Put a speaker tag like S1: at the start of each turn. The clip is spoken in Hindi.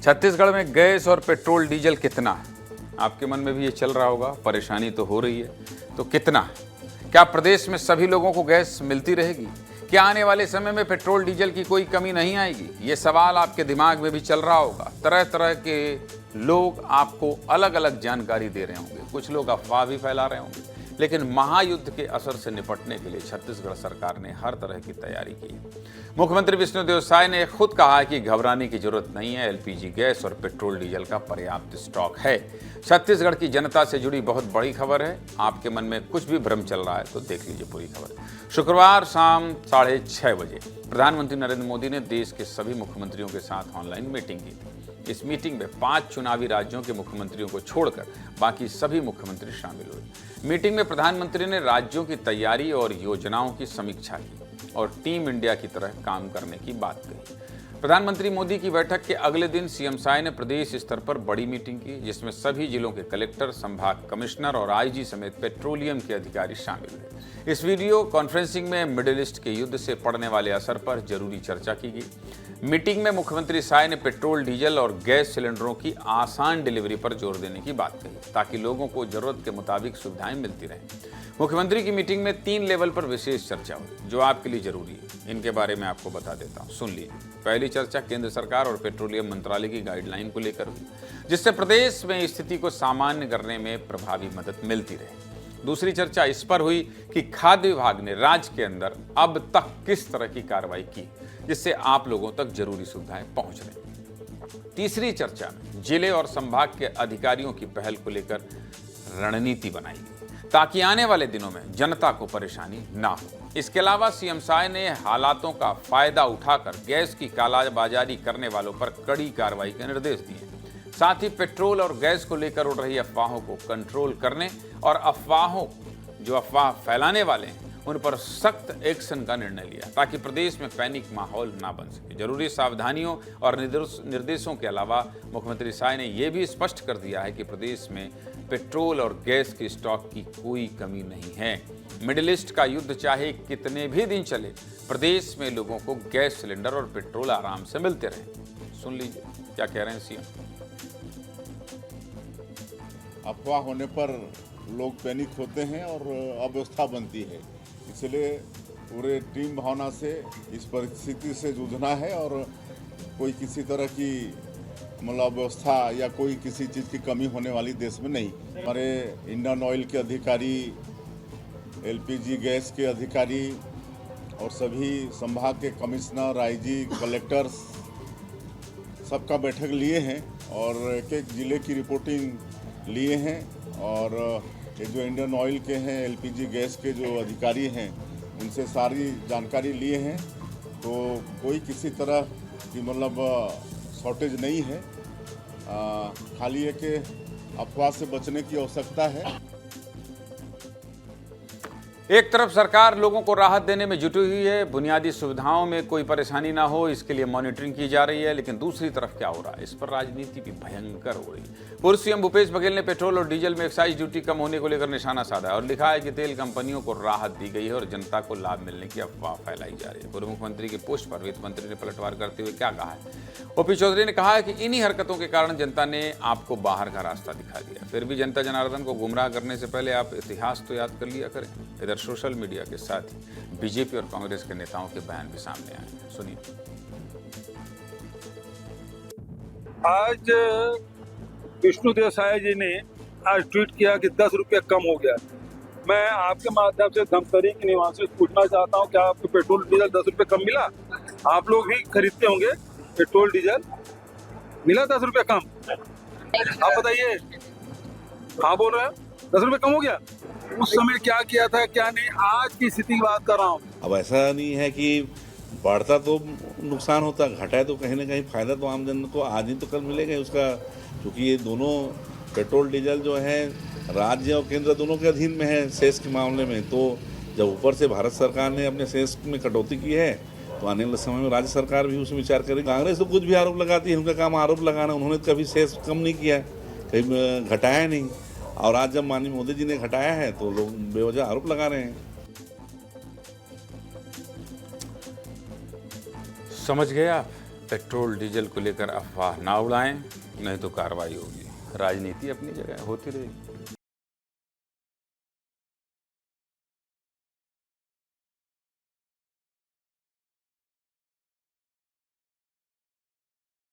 S1: छत्तीसगढ़ में गैस और पेट्रोल डीजल कितना है? आपके मन में भी ये चल रहा होगा, परेशानी तो हो रही है। तो कितना है? क्या प्रदेश में सभी लोगों को गैस मिलती रहेगी? क्या आने वाले समय में पेट्रोल डीजल की कोई कमी नहीं आएगी? ये सवाल आपके दिमाग में भी चल रहा होगा। तरह तरह के लोग आपको अलग अलग जानकारी दे रहे होंगे, कुछ लोग अफवाह भी फैला रहे होंगे। लेकिन महायुद्ध के असर से निपटने के लिए छत्तीसगढ़ सरकार ने हर तरह की तैयारी की है। मुख्यमंत्री विष्णुदेव साय ने खुद कहा है कि घबराने की जरूरत नहीं है, एलपीजी गैस और पेट्रोल डीजल का पर्याप्त स्टॉक है। छत्तीसगढ़ की जनता से जुड़ी बहुत बड़ी खबर है। आपके मन में कुछ भी भ्रम चल रहा है तो देख लीजिए पूरी खबर। शुक्रवार शाम 6:30 बजे प्रधानमंत्री नरेंद्र मोदी ने देश के सभी मुख्यमंत्रियों के साथ ऑनलाइन मीटिंग की थी। इस मीटिंग में 5 चुनावी राज्यों के मुख्यमंत्रियों को छोड़कर बाकी सभी मुख्यमंत्री शामिल हुए। मीटिंग में प्रधानमंत्री ने राज्यों की तैयारी और योजनाओं की समीक्षा की और टीम इंडिया की तरह काम करने की बात कही। प्रधानमंत्री मोदी की बैठक के अगले दिन सीएम साय ने प्रदेश स्तर पर बड़ी मीटिंग की, जिसमें सभी जिलों के कलेक्टर, संभाग कमिश्नर और आईजी समेत पेट्रोलियम के अधिकारी शामिल हुए। इस वीडियो कॉन्फ्रेंसिंग में मिडिल ईस्ट के युद्ध से पड़ने वाले असर पर जरूरी चर्चा की गई। मीटिंग में मुख्यमंत्री साय ने पेट्रोल, डीजल और गैस सिलेंडरों की आसान डिलीवरी पर जोर देने की बात कही, ताकि लोगों को जरूरत के मुताबिक सुविधाएं मिलती रहें। मुख्यमंत्री की मीटिंग में 3 लेवल पर विशेष चर्चा हुई, जो आपके लिए जरूरी है। इनके बारे में आपको बता देता हूं, सुन लीजिए। पहली चर्चा केंद्र सरकार और पेट्रोलियम मंत्रालय की गाइडलाइन को लेकर हुई, जिससे प्रदेश में स्थिति को सामान्य करने में प्रभावी मदद मिलती रहे। दूसरी चर्चा इस पर हुई कि खाद्य विभाग ने राज्य के अंदर अब तक किस तरह की कार्रवाई की, जिससे आप लोगों तक जरूरी सुविधाएं पहुंच रही। तीसरी चर्चा में जिले और संभाग के अधिकारियों की पहल को लेकर रणनीति बनाई गई, ताकि आने वाले दिनों में जनता को परेशानी ना हो। इसके अलावा सीएम साय ने हालातों का फायदा उठाकर गैस की कालाबाजारी करने वालों पर कड़ी कार्रवाई के निर्देश दिए। साथ ही पेट्रोल और गैस को लेकर उड़ रही अफवाहों को कंट्रोल करने और जो अफवाह फैलाने वाले हैं उन पर सख्त एक्शन का निर्णय लिया, ताकि प्रदेश में पैनिक माहौल ना बन सके। जरूरी सावधानियों और निर्देशों के अलावा मुख्यमंत्री साय ने यह भी स्पष्ट कर दिया है कि प्रदेश में पेट्रोल और गैस के स्टॉक की कोई कमी नहीं है। मिडिल ईस्ट का युद्ध चाहे कितने भी दिन चले, प्रदेश में लोगों को गैस सिलेंडर और पेट्रोल आराम से मिलते रहे। सुन लीजिए क्या कह रहे हैं सीएम।
S2: अफवाह होने पर लोग पैनिक होते हैं और अव्यवस्था बनती है, इसलिए पूरे टीम भावना से इस परिस्थिति से जूझना है और कोई किसी तरह की मतलब व्यवस्था या कोई किसी चीज़ की कमी होने वाली देश में नहीं। हमारे इंडियन ऑयल के अधिकारी, एलपीजी गैस के अधिकारी और सभी संभाग के कमिश्नर, आईजी, कलेक्टर्स सबका बैठक लिए हैं और एक एक ज़िले की रिपोर्टिंग लिए हैं। और ये जो इंडियन ऑयल के हैं, एलपीजी गैस के जो अधिकारी हैं, उनसे सारी जानकारी लिए हैं। तो कोई किसी तरह की मतलब शॉर्टेज नहीं है, खाली है कि अफवाह से बचने की आवश्यकता है।
S1: एक तरफ सरकार लोगों को राहत देने में जुटी हुई है, बुनियादी सुविधाओं में कोई परेशानी ना हो इसके लिए मॉनिटरिंग की जा रही है, लेकिन दूसरी तरफ क्या हो रहा है, इस पर राजनीति भी भयंकर हो रही है। पूर्व सीएम भूपेश बघेल ने पेट्रोल और डीजल में एक्साइज ड्यूटी कम होने को लेकर निशाना साधा और लिखा है कि तेल कंपनियों को राहत दी गई है और जनता को लाभ मिलने की अफवाह फैलाई जा रही है। पूर्व मुख्यमंत्री की पोस्ट पर वित्त मंत्री ने पलटवार करते हुए क्या कहा है। ओपी चौधरी ने कहा है कि इन्हीं हरकतों के कारण जनता ने आपको बाहर का रास्ता दिखा दिया। फिर भी जनता जनार्दन को गुमराह करने से पहले आप इतिहास तो याद कर लिया करें। इधर सोशल मीडिया के साथ ही बीजेपी और कांग्रेस के नेताओं के बयान भी सामने आए हैं, सुनिए।
S3: आज विष्णुदेव साय जी ने आज ट्वीट किया कि 10 रुपये कम हो गया। मैं आपके माध्यम से धमतरी के निवासियों से पूछना चाहता हूं, क्या आपको पेट्रोल डीजल 10 रुपये कम मिला? आप लोग भी खरीदते होंगे पेट्रोल डीजल, मिला 10 रुपये कम? आप बताइए, हाँ बोल रहे हैं 10 रुपये कम हो गया? उस समय क्या किया था क्या नहीं, आज की स्थिति की बात कर रहा हूँ।
S4: अब ऐसा नहीं है कि बढ़ता तो नुकसान होता, घटा है तो कहीं ना कहीं फायदा तो आम जन को आज ही तो कल मिलेगा उसका, क्योंकि ये दोनों पेट्रोल डीजल जो है राज्य और केंद्र दोनों के अधीन में है सेस के मामले में। तो जब ऊपर से भारत सरकार ने अपने सेस में कटौती की है तो आने वाले समय में राज्य सरकार भी उसमें विचार करेगी। कांग्रेस तो कुछ भी आरोप लगाती है, उनका काम आरोप लगाना, उन्होंने कभी सेस कम नहीं किया, कहीं घटाया नहीं। और आज जब माननीय मोदी जी ने घटाया है तो लोग बेवजह आरोप लगा रहे हैं।
S1: समझ गए आप? पेट्रोल डीजल को लेकर अफवाह ना उड़ाएं, नहीं तो कार्रवाई होगी। राजनीति अपनी जगह होती रहेगी।